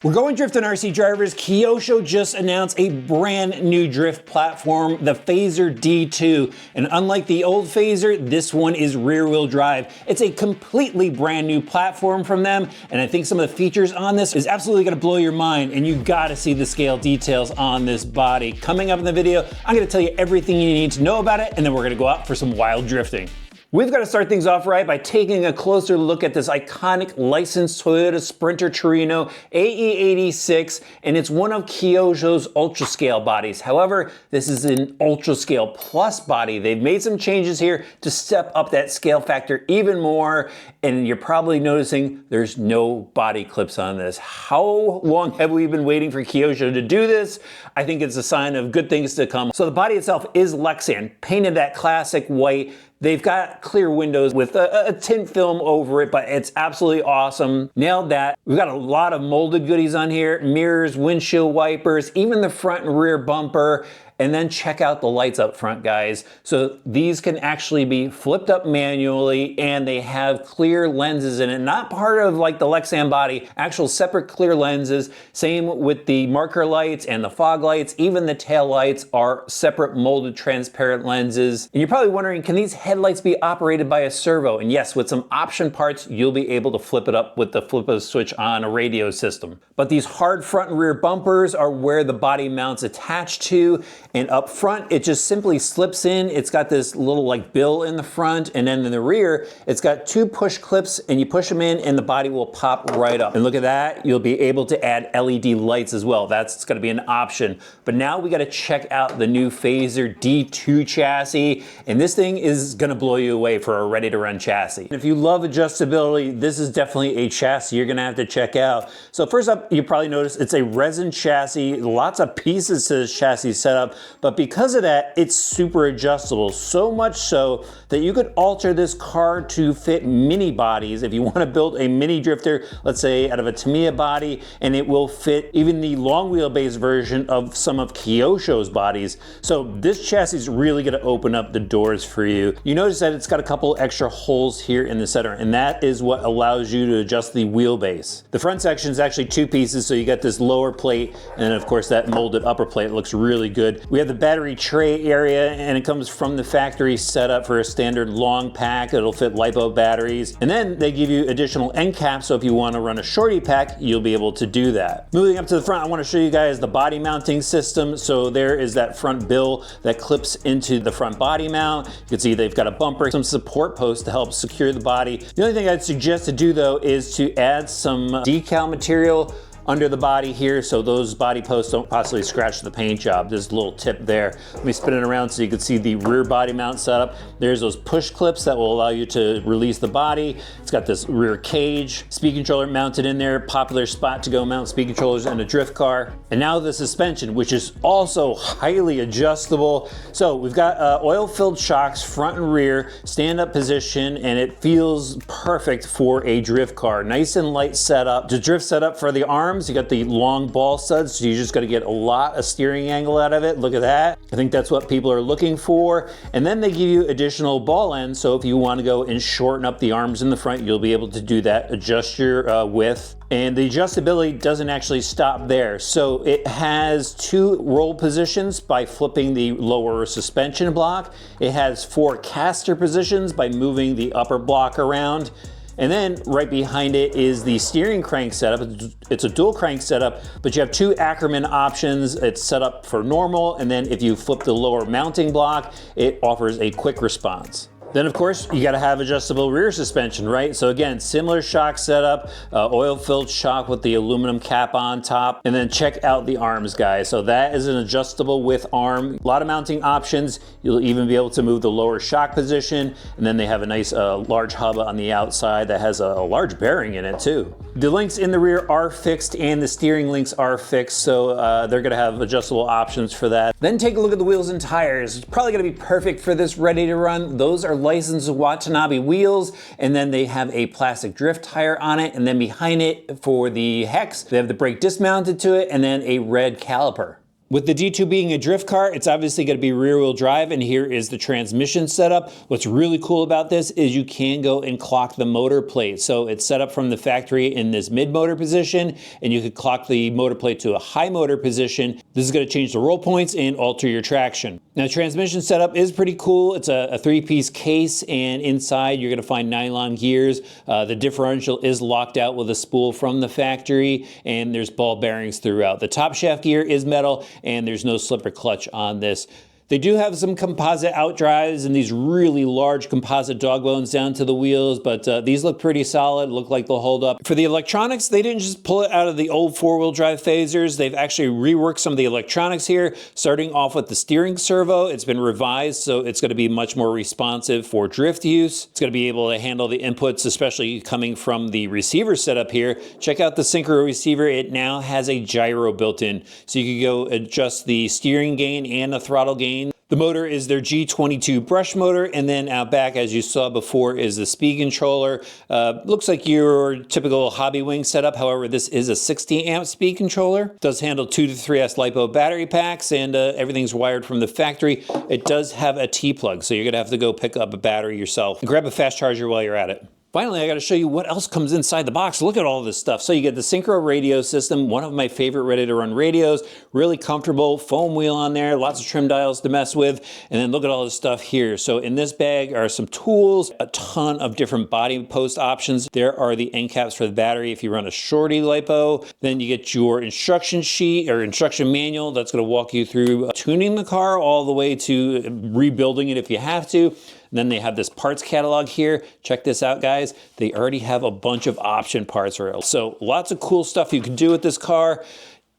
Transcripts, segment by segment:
We're going drifting, RC drivers. Kyosho just announced a brand new drift platform, the Phaser D2. And unlike the old Fazer, this one is rear wheel drive. It's a completely brand new platform from them. And I think some of the features on this is absolutely gonna blow your mind. And you gotta see the scale details on this body. Coming up in the video, I'm gonna tell you everything you need to know about it. And then we're gonna go out for some wild drifting. We've got to start things off right by taking a closer look at this iconic licensed Toyota Sprinter Trueno AE86, and it's one of Kyosho's ultra scale bodies. However, this is an ultra scale plus body. They've made some changes here to step up that scale factor even more, and you're probably noticing there's no body clips on this. How long have we been waiting for Kyosho to do this? I think it's a sign of good things to come. So the body itself is Lexan, painted that classic white. They've got clear windows with a tint film over it, but it's absolutely awesome. Nailed that. We've got a lot of molded goodies on here, mirrors, windshield wipers, even the front and rear bumper. And then check out the lights up front, guys. So these can actually be flipped up manually, and they have clear lenses in it. Not part of like the Lexan body, actual separate clear lenses. Same with the marker lights and the fog lights. Even the tail lights are separate molded transparent lenses. And you're probably wondering, can these headlights be operated by a servo? And yes, with some option parts, you'll be able to flip it up with the flip of the switch on a radio system. But these hard front and rear bumpers are where the body mount's attached to. And up front, it just simply slips in. It's got this little like bill in the front, and then in the rear, it's got two push clips, and you push them in and the body will pop right up. And look at that, you'll be able to add LED lights as well. That's gonna be an option. But now we gotta check out the new Phaser D2 chassis, and this thing is gonna blow you away for a ready to run chassis. And if you love adjustability, this is definitely a chassis you're gonna have to check out. So first up, you probably noticed it's a resin chassis, lots of pieces to this chassis setup, but because of that, it's super adjustable. So much so that you could alter this car to fit mini bodies. If you want to build a mini drifter, let's say out of a Tamiya body, and it will fit even the long wheelbase version of some of Kyosho's bodies. So this chassis is really going to open up the doors for you. You notice that it's got a couple extra holes here in the center, and that is what allows you to adjust the wheelbase. The front section is actually two pieces, so you got this lower plate, and then of course that molded upper plate looks really good. We have the battery tray area, and it comes from the factory setup for a standard long pack. It'll fit LiPo batteries, and then they give you additional end caps, so if you want to run a shorty pack, you'll be able to do that. Moving up to the front, I want to show you guys the body mounting system. So there is that front bill that clips into the front body mount. You can see they've got a bumper, some support posts to help secure the body. The only thing I'd suggest to do though is to add some decal material under the body here, so those body posts don't possibly scratch the paint job. There's a little tip there. Let me spin it around so you can see the rear body mount setup. There's those push clips that will allow you to release the body. It's got this rear cage, speed controller mounted in there, popular spot to go mount speed controllers in a drift car. And now the suspension, which is also highly adjustable. So we've got oil-filled shocks, front and rear, stand-up position, and it feels perfect for a drift car. Nice and light setup. The drift setup for the arms, you got the long ball studs, so you just got to get a lot of steering angle out of it. Look at that. I think that's what people are looking for. And then they give you additional ball ends, so if you want to go and shorten up the arms in the front, you'll be able to do that, adjust your width. And the adjustability doesn't actually stop there. So it has two roll positions by flipping the lower suspension block. It has 4 caster positions by moving the upper block around. And then right behind it is the steering crank setup. It's a dual crank setup, but you have 2 Ackerman options. It's set up for normal, and then if you flip the lower mounting block, it offers a quick response. Then of course, you gotta have adjustable rear suspension, right? So again, similar shock setup, oil-filled shock with the aluminum cap on top, and then check out the arms, guys. So that is an adjustable width arm. A lot of mounting options. You'll even be able to move the lower shock position, and then they have a nice large hub on the outside that has a large bearing in it too. The links in the rear are fixed, and the steering links are fixed, so they're gonna have adjustable options for that. Then take a look at the wheels and tires. It's probably gonna be perfect for this ready to run. Those are licensed Watanabe wheels, and then they have a plastic drift tire on it, and then behind it for the hex, they have the brake disc mounted to it, and then a red caliper. With the D2 being a drift car, it's obviously going to be rear-wheel drive, and here is the transmission setup. What's really cool about this is you can go and clock the motor plate. So it's set up from the factory in this mid-motor position, and you could clock the motor plate to a high motor position. This is going to change the roll points and alter your traction. Now, transmission setup is pretty cool. It's a three-piece case, and inside you're going to find nylon gears. The differential is locked out with a spool from the factory, and there's ball bearings throughout. The top shaft gear is metal, and there's no slipper clutch on this. They do have some composite outdrives and these really large composite dog bones down to the wheels, but these look pretty solid, look like they'll hold up. For the electronics, they didn't just pull it out of the old four-wheel drive Phasers. They've actually reworked some of the electronics here, starting off with the steering servo. It's been revised, so it's going to be much more responsive for drift use. It's going to be able to handle the inputs, especially coming from the receiver setup here. Check out the synchro receiver. It now has a gyro built in, so you can go adjust the steering gain and the throttle gain. The motor is their G22 brush motor, and then out back, as you saw before, is the speed controller. Looks like your typical hobby wing setup. However, this is a 60 amp speed controller. It does handle 2 to 3S LiPo battery packs, and everything's wired from the factory. It does have a T-plug, so you're gonna have to go pick up a battery yourself and grab a fast charger while you're at it. Finally, I got to show you what else comes inside the box. Look at all this stuff. So you get the synchro radio system, one of my favorite ready-to-run radios, really comfortable, foam wheel on there, lots of trim dials to mess with, and then look at all this stuff here. So in this bag are some tools, a ton of different body post options. There are the end caps for the battery if you run a shorty LiPo. Then you get your instruction sheet or instruction manual that's going to walk you through tuning the car all the way to rebuilding it if you have to. And then they have this parts catalog here. Check this out, guys. They already have a bunch of option parts. So lots of cool stuff you can do with this car.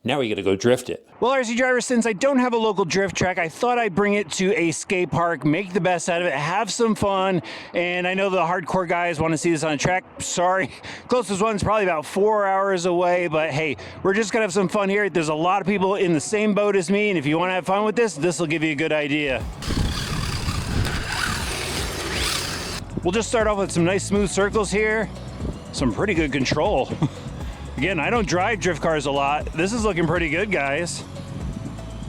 Now we gotta go drift it. Well, RC drivers, since I don't have a local drift track, I thought I'd bring it to a skate park, make the best out of it, have some fun. And I know the hardcore guys want to see this on a track. Sorry, closest one's probably about 4 hours away, but hey, we're just gonna have some fun here. There's a lot of people in the same boat as me, and if you wanna have fun with this, this will give you a good idea. We'll just start off with some nice smooth circles here. Some pretty good control. Again, I don't drive drift cars a lot. This is looking pretty good, guys.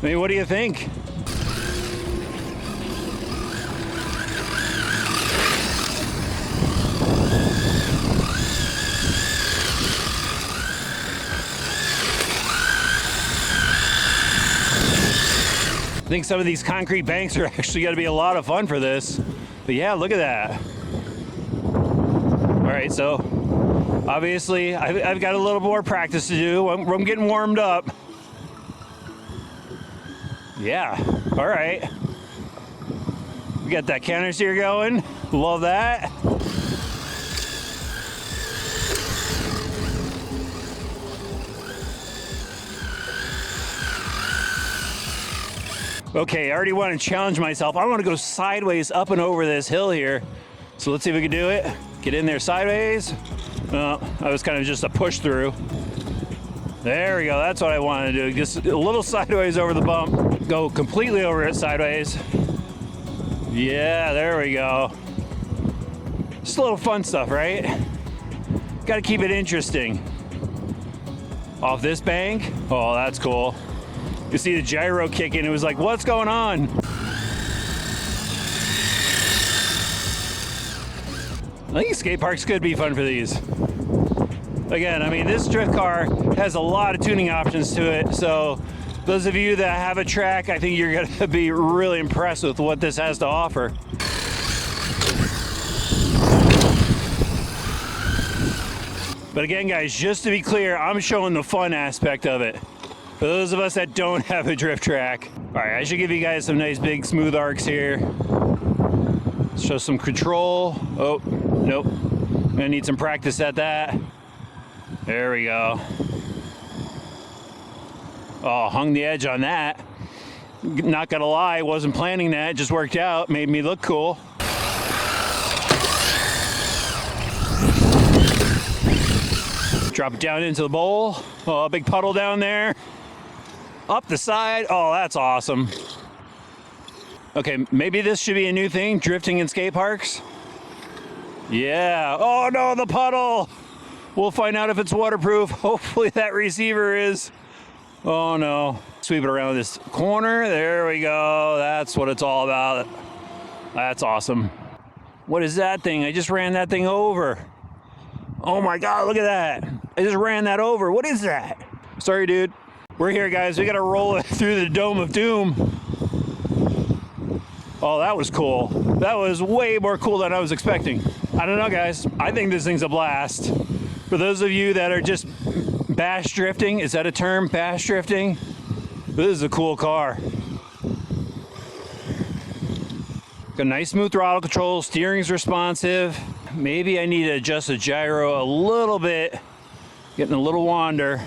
I mean, what do you think? I think some of these concrete banks are actually gonna be a lot of fun for this. But yeah, look at that. All right, so obviously I've got a little more practice to do. I'm getting warmed up. Yeah, all right. We got that counter steer going. Love that. Okay, I already want to challenge myself. I want to go sideways up and over this hill here. So let's see if we can do it. Get in there sideways. That was kind of just a push through. There we go, that's what I want to do. Just a little sideways over the bump. Go completely over it sideways. Yeah, there we go. Just a little fun stuff, right? Got to keep it interesting. Off this bank, oh, that's cool. You see the gyro kicking, it was like, what's going on? I think skate parks could be fun for these. Again, I mean, this drift car has a lot of tuning options to it, so those of you that have a track, I think you're gonna be really impressed with what this has to offer. But again, guys, just to be clear, I'm showing the fun aspect of it. For those of us that don't have a drift track. All right, I should give you guys some nice big smooth arcs here. Show some control. Oh, nope. I'm gonna need some practice at that. There we go. Oh, hung the edge on that. Not gonna lie, wasn't planning that, just worked out, made me look cool. Drop it down into the bowl. Oh, a big puddle down there. Up the side. Oh, that's awesome. Okay, maybe this should be a new thing, drifting in skate parks. Yeah. Oh no, the puddle. We'll find out if it's waterproof. Hopefully that receiver is. Oh no. Sweep it around this corner. There we go. That's what it's all about. That's awesome. What is that thing? I just ran that thing over. Oh my God, look at that. I just ran that over. What is that? Sorry, dude. We're here, guys. We gotta roll it through the Dome of Doom. Oh, that was cool. That was way more cool than I was expecting. I don't know, guys. I think this thing's a blast. For those of you that are just bash drifting, is that a term, bash drifting? This is a cool car. Got nice smooth throttle control, steering's responsive. Maybe I need to adjust the gyro a little bit, getting a little wander.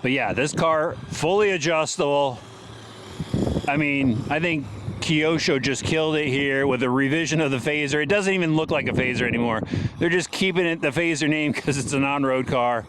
But yeah, this car, fully adjustable. I mean, I think Kyosho just killed it here with a revision of the Fazer. It doesn't even look like a Fazer anymore. They're just keeping it the Fazer name because it's an on-road car.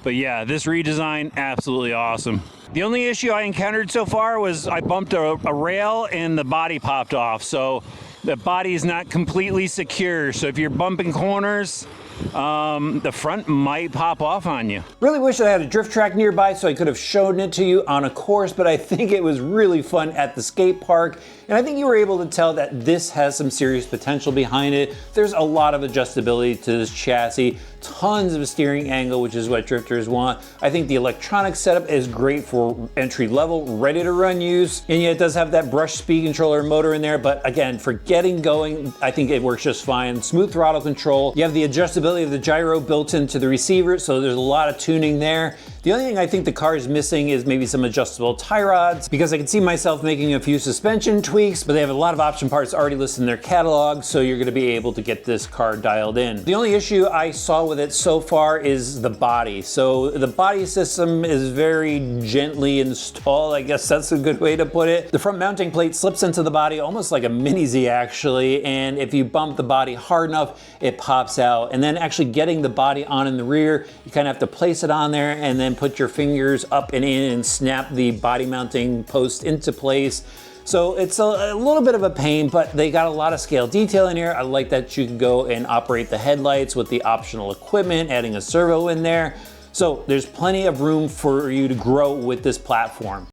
But yeah, this redesign, absolutely awesome. The only issue I encountered so far was I bumped a rail and the body popped off. So the body is not completely secure. So if you're bumping corners, the front might pop off on you. Really wish I had a drift track nearby so I could have shown it to you on a course, but I think it was really fun at the skate park. And I think you were able to tell that this has some serious potential behind it. There's a lot of adjustability to this chassis, tons of steering angle, which is what drifters want. I think the electronic setup is great for entry level, ready to run use. And yeah, it does have that brush speed controller motor in there, but again, for getting going, I think it works just fine. Smooth throttle control. You have the adjustability of the gyro built into the receiver, so there's a lot of tuning there. The only thing I think the car is missing is maybe some adjustable tie rods, because I can see myself making a few suspension tweaks, but they have a lot of option parts already listed in their catalog, so you're gonna be able to get this car dialed in. The only issue I saw with it so far is the body. So the body system is very gently installed, I guess that's a good way to put it. The front mounting plate slips into the body almost like a mini Z actually, and if you bump the body hard enough, it pops out. And then actually getting the body on in the rear, you kind of have to place it on there and then put your fingers up and in and snap the body mounting post into place. So it's a little bit of a pain, but they got a lot of scale detail in here. I like that you can go and operate the headlights with the optional equipment, adding a servo in there. So there's plenty of room for you to grow with this platform.